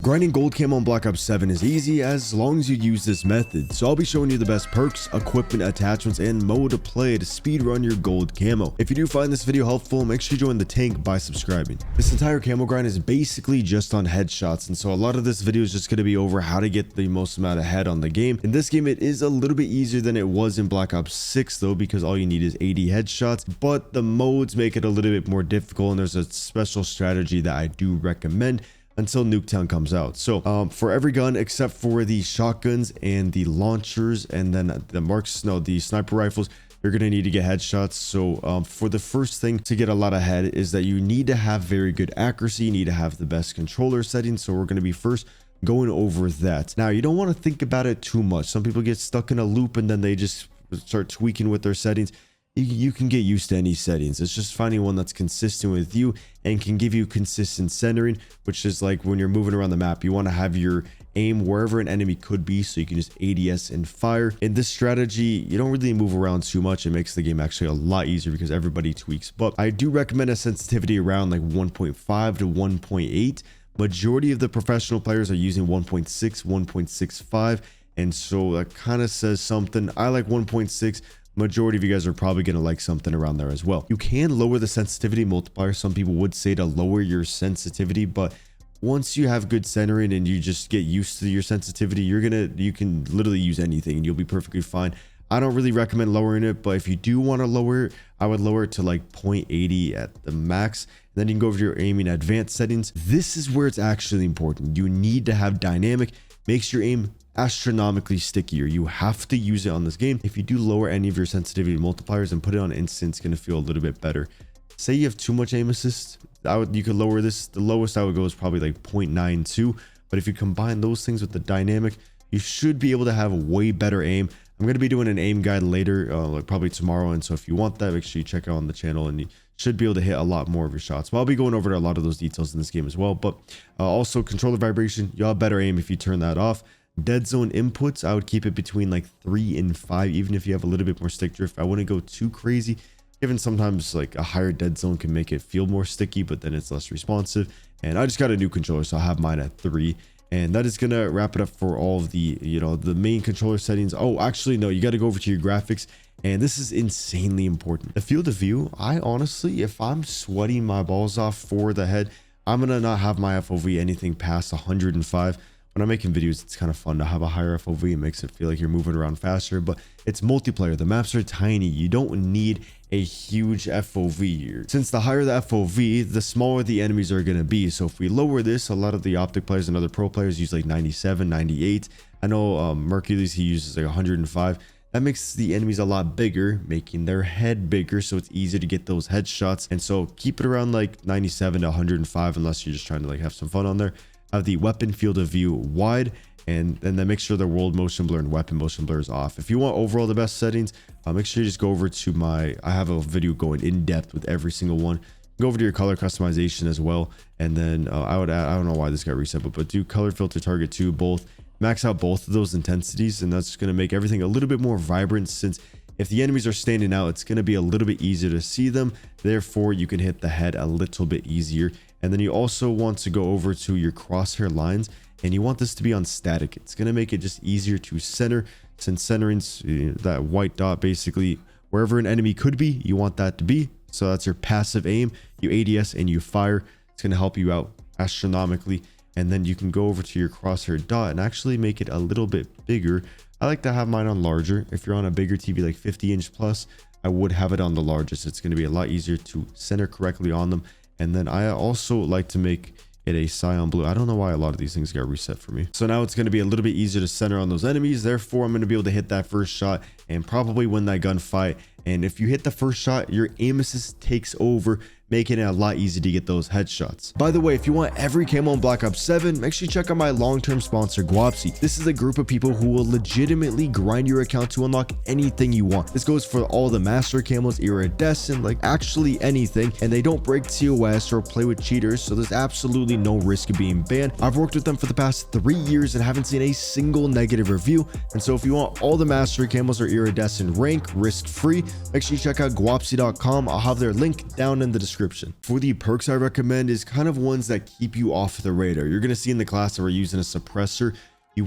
Grinding gold camo on Black Ops 7 is easy as long as you use this method, so I'll be showing you the best perks, equipment, attachments, and mode to play to speedrun your gold camo. If you do find this video helpful, make sure you join the tank by subscribing. This entire camo grind is basically just on headshots, and so a lot of this video is just going to be over how to get the most amount of head on the game. In this game, it is a little bit easier than it was in Black Ops 6 though, because all you need is 80 headshots, but the modes make it a little bit more difficult, and there's a special strategy that I do recommend until Nuketown comes out. So for every gun except for the shotguns and the launchers and then the sniper rifles, you're going to need to get headshots. So for the first thing to get a lot of head is that you need to have very good accuracy. You need to have the best controller settings. So we're going to be first going over that. Now, you don't want to think about it too much. Some people get stuck in a loop and then they just start tweaking with their settings. You can get used to any settings. It's just finding one that's consistent with you and can give you consistent centering, which is like when you're moving around the map, you want to have your aim wherever an enemy could be, so you can just ADS and fire. In this strategy, you don't really move around too much. It makes the game actually a lot easier because everybody tweaks, but I do recommend a sensitivity around like 1.5 to 1.8. Majority of the professional players are using 1.6, 1.65, and so that kind of says something. I like 1.6. Majority of you guys are probably going to like something around there as well. You can lower the sensitivity multiplier. Some people would say to lower your sensitivity, but once you have good centering and you just get used to your sensitivity, you can literally use anything and you'll be perfectly fine. I don't really recommend lowering it, but if you do want to lower it, I would lower it to like 0.80 at the max. And then you can go over to your aiming advanced settings. This is where it's actually important. You need to have dynamic. Makes your aim astronomically stickier. You have to use it on this game. If you do lower any of your sensitivity multipliers and put it on instant, it's going to feel a little bit better. Say you have too much aim assist, you could lower this. The lowest I would go is probably like 0.92, but if you combine those things with the dynamic, you should be able to have way better aim. I'm going to be doing an aim guide later, like probably tomorrow, and so if you want that, make sure you check out on the channel and you should be able to hit a lot more of your shots. But I'll be going over a lot of those details in this game as well. But also controller vibration, you'll have better aim if you turn that off. Dead zone inputs, I would keep it between like 3 and 5, even if you have a little bit more stick drift. I wouldn't go too crazy, given sometimes like a higher dead zone can make it feel more sticky, but then it's less responsive. And I just got a new controller, so I'll have mine at 3. And that is gonna wrap it up for all of the, the main controller settings. Oh, actually, no, you got to go over to your graphics. And this is insanely important. The field of view, I honestly, if I'm sweating my balls off for the head, I'm gonna not have my FOV anything past 105. When I'm making videos, it's kind of fun to have a higher FOV. It makes it feel like you're moving around faster, but it's multiplayer. The maps are tiny. You don't need a huge FOV here. Since the higher the FOV, the smaller the enemies are going to be. So if we lower this, a lot of the optic players and other pro players use like 97, 98. I know Mercules, he uses like 105. That makes the enemies a lot bigger, making their head bigger, so it's easier to get those headshots. And so keep it around like 97 to 105 unless you're just trying to like have some fun on there. Have the weapon field of view wide, and then make sure the world motion blur and weapon motion blur is off. If you want overall the best settings, make sure you just go over to I have a video going in depth with every single one. Go over to your color customization as well, and then I would add, I don't know why this got reset, but do color filter target 2 both. Max out both of those intensities, and that's going to make everything a little bit more vibrant, since if the enemies are standing out, it's going to be a little bit easier to see them. Therefore, you can hit the head a little bit easier. And then you also want to go over to your crosshair lines, and you want this to be on static. It's going to make it just easier to center, since centering's that white dot basically wherever an enemy could be, you want that to be. So that's your passive aim. You ADS and you fire. It's going to help you out astronomically. And then you can go over to your crosshair dot and actually make it a little bit bigger. I like to have mine on larger. If you're on a bigger TV, like 50-inch plus, I would have it on the largest. It's going to be a lot easier to center correctly on them. And then I also like to make it a cyan blue. I don't know why a lot of these things got reset for me. So now it's going to be a little bit easier to center on those enemies. Therefore, I'm going to be able to hit that first shot and probably win that gunfight. And if you hit the first shot, your aim assist takes over, making it a lot easier to get those headshots. By the way, if you want every camo in Black Ops 7, make sure you check out my long-term sponsor, Guapsi. This is a group of people who will legitimately grind your account to unlock anything you want. This goes for all the master camos, iridescent, like actually anything, and they don't break TOS or play with cheaters, so there's absolutely no risk of being banned. I've worked with them for the past 3 years and haven't seen a single negative review, and so if you want all the master camos or iridescent rank risk-free, make sure you check out guapsi.com. I'll have their link down in the description description. For the perks I recommend is kind of ones that keep you off the radar. You're going to see in the class that we're using a suppressor. You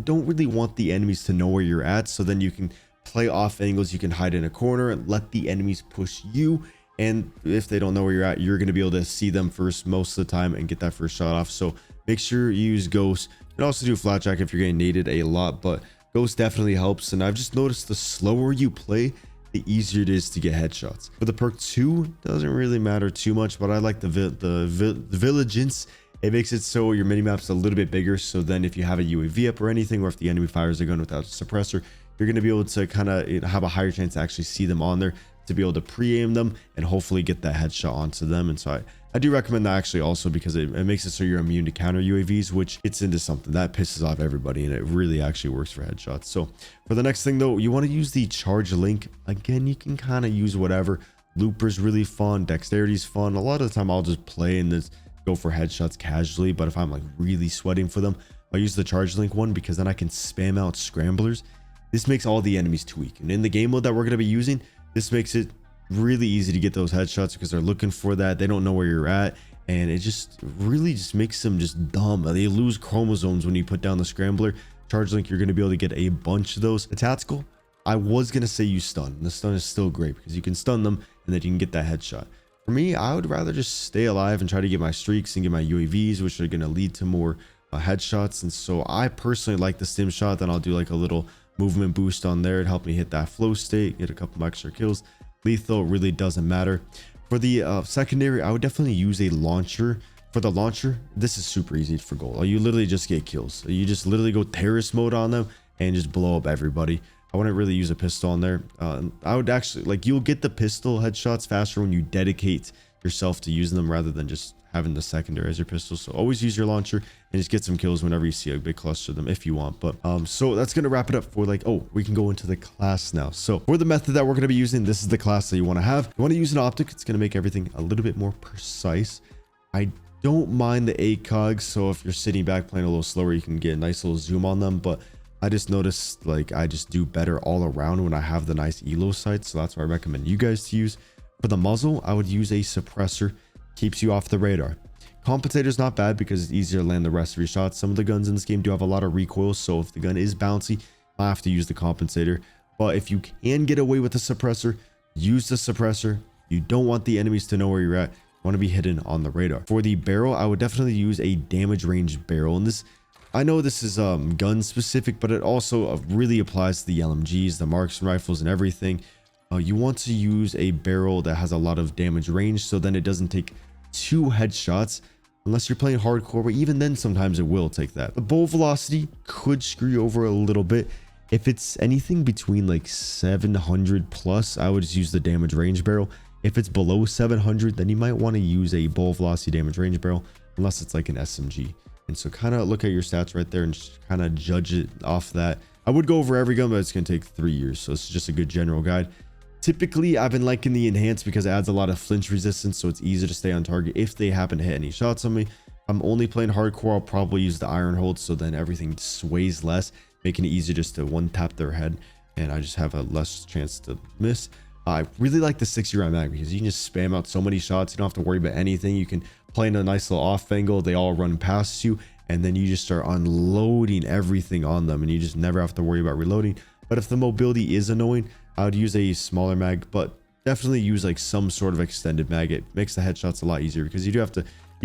don't really want the enemies to know where you're at, so then you can play off angles. You can hide in a corner and let the enemies push you, and if they don't know where you're at, you're going to be able to see them first most of the time and get that first shot off. So make sure you use Ghost. You can also do Flat Jack if you're getting naded a lot, but Ghost definitely helps. And I've just noticed the slower you play, the easier it is to get headshots. For the perk 2, doesn't really matter too much, but I like the Vigilance. It makes it so your minimap's a little bit bigger, so then if you have a UAV up or anything, or if the enemy fires a gun without a suppressor, you're going to be able to kind of have a higher chance to actually see them on there, to be able to pre-aim them and hopefully get that headshot onto them. And so I do recommend that actually also, because it makes it so you're immune to counter UAVs, which gets into something that pisses off everybody, and it really actually works for headshots. So for the next thing though, you want to use the charge link. Again, you can kind of use whatever. Looper's really fun, dexterity's fun. A lot of the time I'll just play and just go for headshots casually, but if I'm like really sweating for them, I'll use the charge link one, because then I can spam out scramblers. This makes all the enemies too weak, and in the game mode that we're going to be using, this makes it really easy to get those headshots because they're looking for that. They don't know where you're at, and it just really just makes them just dumb. They lose chromosomes when you put down the scrambler. Charge link, you're going to be able to get a bunch of those. The tactical, I was going to say use stun. The stun is still great because you can stun them and then you can get that headshot. For me, I would rather just stay alive and try to get my streaks and get my UAVs, which are going to lead to more headshots. And so I personally like the stim shot. Then I'll do like a little movement boost on there. It helped me hit that flow state, get a couple extra kills. Lethal really doesn't matter. For the secondary, I would definitely use a launcher. For the launcher, this is super easy for gold. You literally just get kills. You just literally go terrorist mode on them and just blow up everybody. I wouldn't really use a pistol on there. I would actually, like, you'll get the pistol headshots faster when you dedicate yourself to using them rather than just having the secondary as your pistol. So always use your launcher and just get some kills whenever you see a big cluster of them if you want. But so that's gonna wrap it up for like, oh, we can go into the class now. So for the method that we're gonna be using, this is the class that you want to have. You want to use an optic. It's gonna make everything a little bit more precise. I don't mind the ACOG, so if you're sitting back playing a little slower, you can get a nice little zoom on them. But I just noticed like I just do better all around when I have the nice elo sight, so that's what I recommend you guys to use. For the muzzle, I would use a suppressor. Keeps you off the radar. Compensator is not bad because it's easier to land the rest of your shots. Some of the guns in this game do have a lot of recoil, so if the gun is bouncy, I have to use the compensator. But if you can get away with the suppressor, use the suppressor. You don't want the enemies to know where you're at. You want to be hidden on the radar. For the barrel, I would definitely use a damage range barrel. And this, I know this is gun specific, but it also really applies to the LMGs, the marksman rifles, and everything. You want to use a barrel that has a lot of damage range, so then it doesn't take 2 headshots unless you're playing hardcore, but even then sometimes it will take that. The bolt velocity could screw you over a little bit. If it's anything between like 700 plus, I would just use the damage range barrel. If it's below 700, then you might want to use a bolt velocity damage range barrel, unless it's like an SMG. And so kind of look at your stats right there and just kind of judge it off that. I would go over every gun, but it's going to take 3 years, so it's just a good general guide. Typically, I've been liking the enhanced because it adds a lot of flinch resistance, so it's easier to stay on target if they happen to hit any shots on me. I'm only playing hardcore. I'll probably use the iron hold, so then everything sways less, making it easier just to one tap their head, and I just have a less chance to miss. I really like the 60 round mag because you can just spam out so many shots. You don't have to worry about anything. You can play in a nice little off angle. They all run past you, and then you just start unloading everything on them, and you just never have to worry about reloading. But if the mobility is annoying, I would use a smaller mag, but definitely use like some sort of extended mag. It makes the headshots a lot easier because you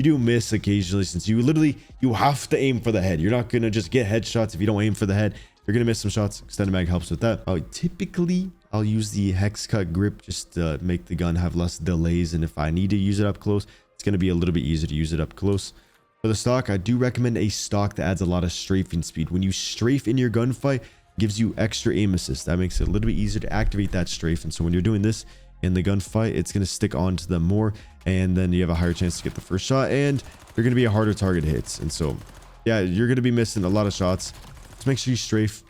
do miss occasionally, since you have to aim for the head. You're not going to just get headshots if you don't aim for the head. You're going to miss some shots. Extended mag helps with that. Typically, I'll use the hex cut grip just to make the gun have less delays. And if I need to use it up close, it's going to be a little bit easier to use it up close. For the stock, I do recommend a stock that adds a lot of strafing speed. When you strafe in your gunfight, gives you extra aim assist. That makes it a little bit easier to activate that strafe. And so when you're doing this in the gunfight, it's going to stick onto them more, and then you have a higher chance to get the first shot, and you're going to be a harder target to hit. And so yeah, you're going to be missing a lot of shots. Just make sure you strafe.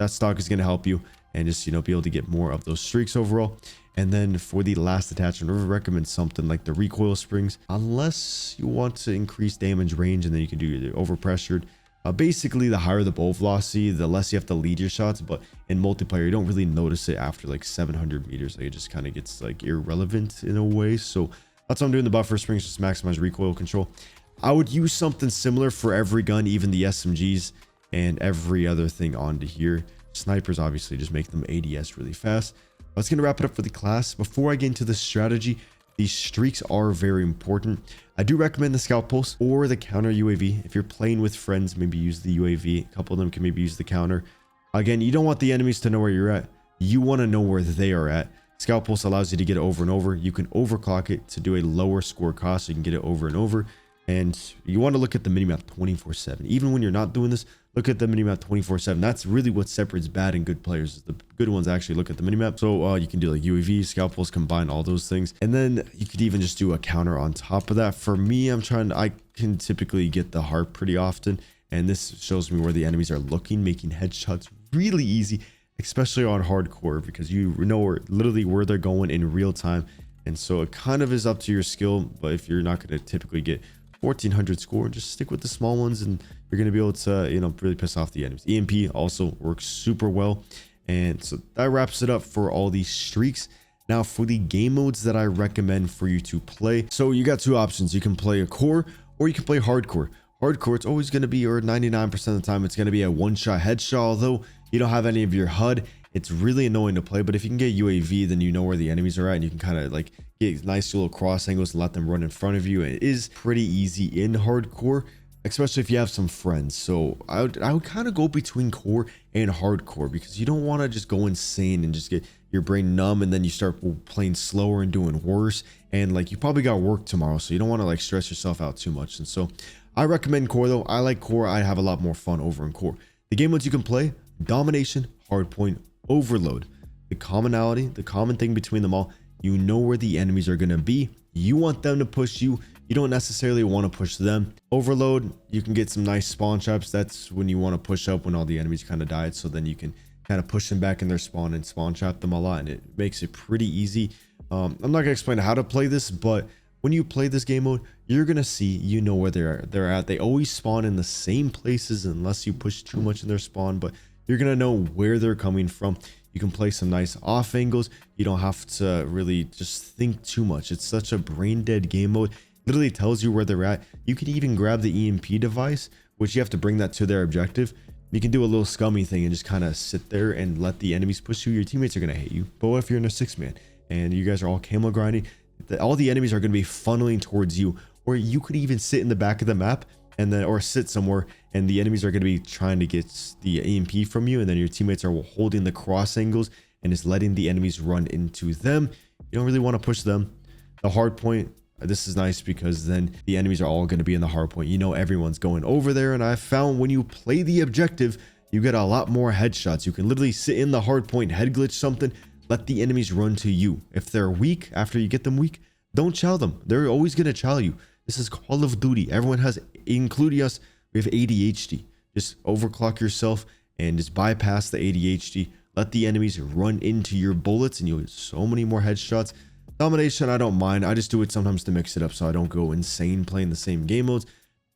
That stock is going to help you, and just, you know, be able to get more of those streaks overall. And then for the last attachment, I would recommend something like the recoil springs, unless you want to increase damage range, and then you can do the overpressured. Basically, the higher the bolt velocity, the less you have to lead your shots. But in multiplayer, you don't really notice it after like 700 meters. Like, it just kind of gets like irrelevant in a way. So That's why I'm doing the buffer springs, just maximize recoil control. I would use something similar for every gun, even the SMGs and every other thing onto here. Snipers obviously just make them ADS really fast. That's going to wrap it up for the class. Before I get into the strategy, these streaks are very important. I do recommend the scout pulse or the counter UAV. If you're playing with friends, maybe use the UAV. A couple of them can maybe use the counter. Again, you don't want the enemies to know where you're at. You want to know where they are at. Scout pulse allows you to get it over and over. You can overclock it to do a lower score cost, so you can get it over and over. And you want to look at the minimap 24/7. Even when you're not doing this, look at the minimap 24/7. That's really what separates bad and good players. The good ones actually look at the minimap. So you can do like UAV, scout pulse, combine all those things. And then you could even just do a counter on top of that. For me, I can typically get the heart pretty often. And this shows me where the enemies are looking, making headshots really easy, especially on hardcore, because you know literally where they're going in real time. And so it kind of is up to your skill. But if you're not going to typically get 1400 score, just stick with the small ones and you're going to be able to, you know, really piss off the enemies. EMP also works super well. And so that wraps it up for all these streaks. Now for the game modes that I recommend for you to play. So you got two options. You can play a core or you can play hardcore. Hardcore, it's always going to be, or 99% of the time, it's going to be a one-shot headshot. Although you don't have any of your HUD, it's really annoying to play. But if you can get UAV, then you know where the enemies are at, and you can kind of like get nice little cross angles and let them run in front of you. It is pretty easy in hardcore, especially if you have some friends. So I would kind of go between core and hardcore, because you don't want to just go insane and just get your brain numb and then you start playing slower and doing worse. And like, you probably got work tomorrow, so you don't want to like stress yourself out too much. And so I recommend core though. I like core. I have a lot more fun over in core. The game modes you can play: domination, hardpoint, overload. The commonality, the common thing between them all, you know where the enemies are going to be. You want them to push you. You don't necessarily want to push them. Overload, you can get some nice spawn traps. That's when you want to push up when all the enemies kind of died. So then you can kind of push them back in their spawn and spawn trap them a lot. And it makes it pretty easy. I'm not going to explain how to play this, but when you play this game mode, you're going to see, you know where they're at. They always spawn in the same places unless you push too much in their spawn, but you're going to know where they're coming from. You can play some nice off angles. You don't have to really just think too much. It's such a brain dead game mode. Literally tells you where they're at. You can even grab the EMP device, which you have to bring that to their objective. You can do a little scummy thing and just kind of sit there and let the enemies push you. Your teammates are going to hate you. But what if you're in a 6-man and you guys are all camo grinding? All the enemies are going to be funneling towards you. Or you could even sit in the back of the map and then, or sit somewhere, and the enemies are going to be trying to get the EMP from you, and then your teammates are holding the cross angles and just letting the enemies run into them. You don't really want to push them. The hard point, this is nice because then the enemies are all going to be in the hard point. You know everyone's going over there, and I found when you play the objective, you get a lot more headshots. You can literally sit in the hard point, head glitch something, let the enemies run to you. If they're weak, after you get them weak, don't chow them. They're always going to chow you. This is Call of Duty. Everyone has, including us, we have ADHD. Just overclock yourself and just bypass the ADHD. Let the enemies run into your bullets and you'll get so many more headshots. Domination, I don't mind. I just do it sometimes to mix it up so I don't go insane playing the same game modes.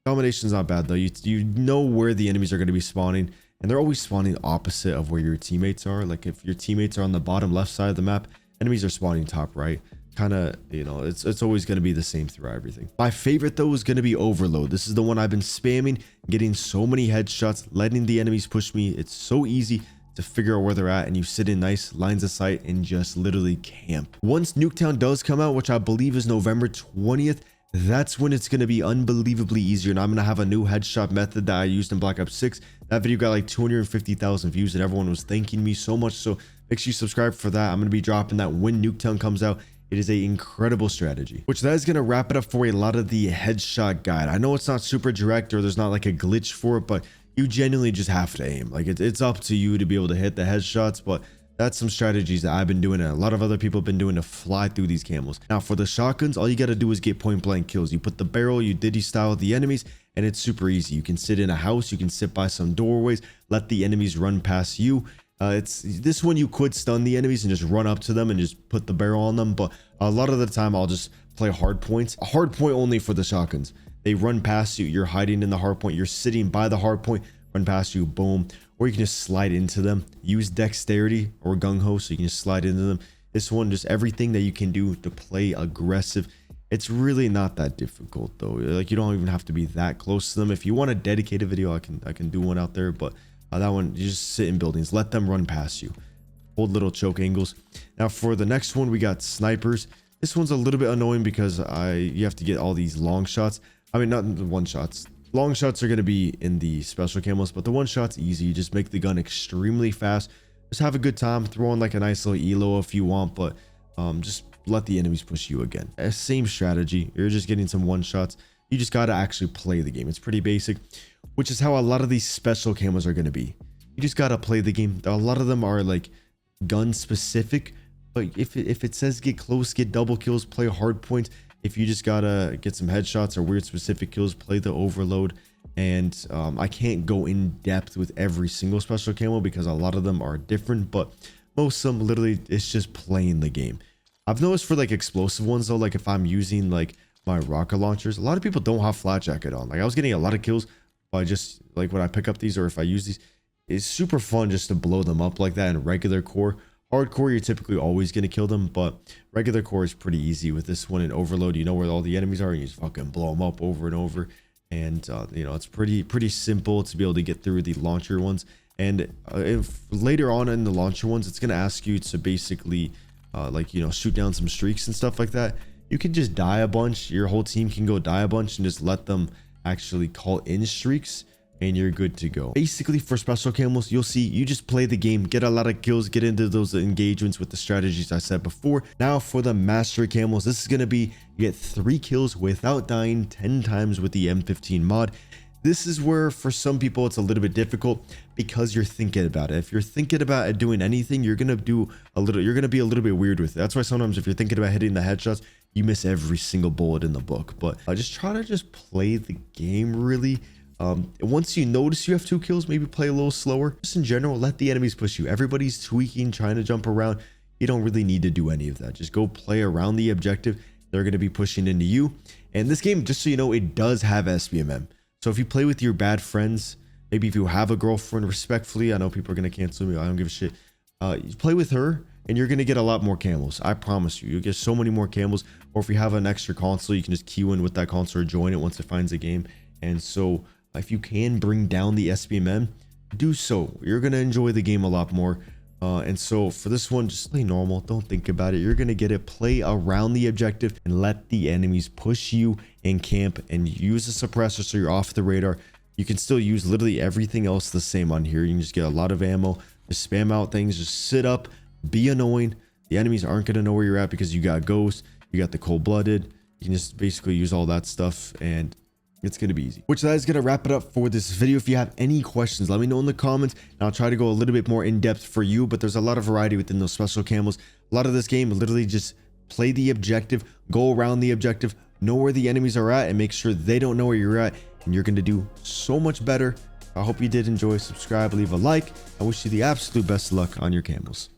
Domination's not bad though. You know where the enemies are going to be spawning, and they're always spawning opposite of where your teammates are. Like if your teammates are on the bottom left side of the map, enemies are spawning top right. Kind of, you know, it's always going to be the same throughout everything. My favorite though is going to be overload. This is the one I've been spamming, getting so many headshots, letting the enemies push me. It's so easy to figure out where they're at, and you sit in nice lines of sight and just literally camp. Once Nuketown does come out, which I believe is November 20th, that's when it's going to be unbelievably easier. And I'm going to have a new headshot method that I used in Black Ops 6. That video got like 250,000 views and everyone was thanking me so much. So make sure you subscribe for that. I'm going to be dropping that when Nuketown comes out. It is an incredible strategy, which that is going to wrap it up for a lot of the headshot guide. I know it's not super direct or there's not like a glitch for it, but you genuinely just have to aim. Like it's up to you to be able to hit the headshots, but that's some strategies that I've been doing and a lot of other people have been doing to fly through these camos. Now for the shotguns, all you got to do is get point blank kills. You put the barrel, you Diddy style the enemies, and it's super easy. You can sit in a house, you can sit by some doorways, let the enemies run past you. It's this one you could stun the enemies and just run up to them and just put the barrel on them, but a lot of the time I'll just play hard points. A hard point only for the shotguns. They run past you, you're hiding in the hard point, you're sitting by the hard point, run past you, boom. Or you can just slide into them. Use dexterity or gung-ho so you can just slide into them. This one, just everything that you can do to play aggressive It's really not that difficult though. Like, you don't even have to be that close to them. If you want a dedicated video, I can do one out there, but that one, you just sit in buildings, let them run past you, hold little choke angles. Now for the next one, we got snipers. This one's a little bit annoying because you have to get all these long shots. I mean, not the one shots. Long shots are going to be in the special camos, but the one shot's easy. You just make the gun extremely fast. Just have a good time, throw in like a nice little elo if you want, but just let the enemies push you again. Same strategy. You're just getting some one shots. You just got to actually play the game. It's pretty basic, which is how a lot of these special camos are going to be. You just got to play the game. A lot of them are like gun specific, but if it says get close, get double kills, play hard points. If you just gotta get some headshots or weird specific kills, play the overload. And I can't go in depth with every single special camo because a lot of them are different, but most of them literally it's just playing the game. I've noticed for like explosive ones though, like if I'm using like my rocket launchers, a lot of people don't have flat jacket on. Like I was getting a lot of kills by just like when I pick up these, or if I use these, it's super fun just to blow them up like that in regular core. Hardcore, you're typically always going to kill them, but regular core is pretty easy. With this one in overload, you know where all the enemies are and you just fucking blow them up over and over. And you know, it's pretty simple to be able to get through the launcher ones. And if later on in the launcher ones, it's going to ask you to basically like, you know, shoot down some streaks and stuff like that. You can just die a bunch. Your whole team can go die a bunch and just let them actually call in streaks, and you're good to go. Basically for special camos, you'll see you just play the game, get a lot of kills, get into those engagements with the strategies I said before. Now for the mastery camos, this is going to be you get 3 kills without dying 10 times with the M15 mod. This is where for some people it's a little bit difficult because you're thinking about it. If you're thinking about it doing anything, you're gonna be a little bit weird with it. That's why sometimes if you're thinking about hitting the headshots, you miss every single bullet in the book. But just try to just play the game really. Once you notice you have 2 kills, maybe play a little slower. Just in general, let the enemies push you. Everybody's tweaking, trying to jump around. You don't really need to do any of that. Just go play around the objective. They're going to be pushing into you. And this game, just so you know, it does have SBMM. So if you play with your bad friends, maybe if you have a girlfriend, respectfully, I know people are going to cancel me. I don't give a shit. You play with her and you're going to get a lot more camos. I promise you. You'll get so many more camos. Or if you have an extra console, you can just queue in with that console or join it once it finds a game. And so if you can bring down the SBMM, do so. You're going to enjoy the game a lot more. And so for this one, just play normal. Don't think about it. You're going to get it. Play around the objective and let the enemies push you in camp, and use a suppressor so you're off the radar. You can still use literally everything else the same on here. You can just get a lot of ammo. Just spam out things. Just sit up. Be annoying. The enemies aren't going to know where you're at because you got ghosts. You got the cold-blooded. You can just basically use all that stuff, and it's going to be easy. Which that is going to wrap it up for this video. If you have any questions, let me know in the comments, and I'll try to go a little bit more in depth for you. But there's a lot of variety within those special camos. A lot of this game, literally just play the objective, go around the objective, know where the enemies are at, and make sure they don't know where you're at, and you're going to do so much better. I hope you did enjoy. Subscribe, leave a like. I wish you the absolute best of luck on your camos.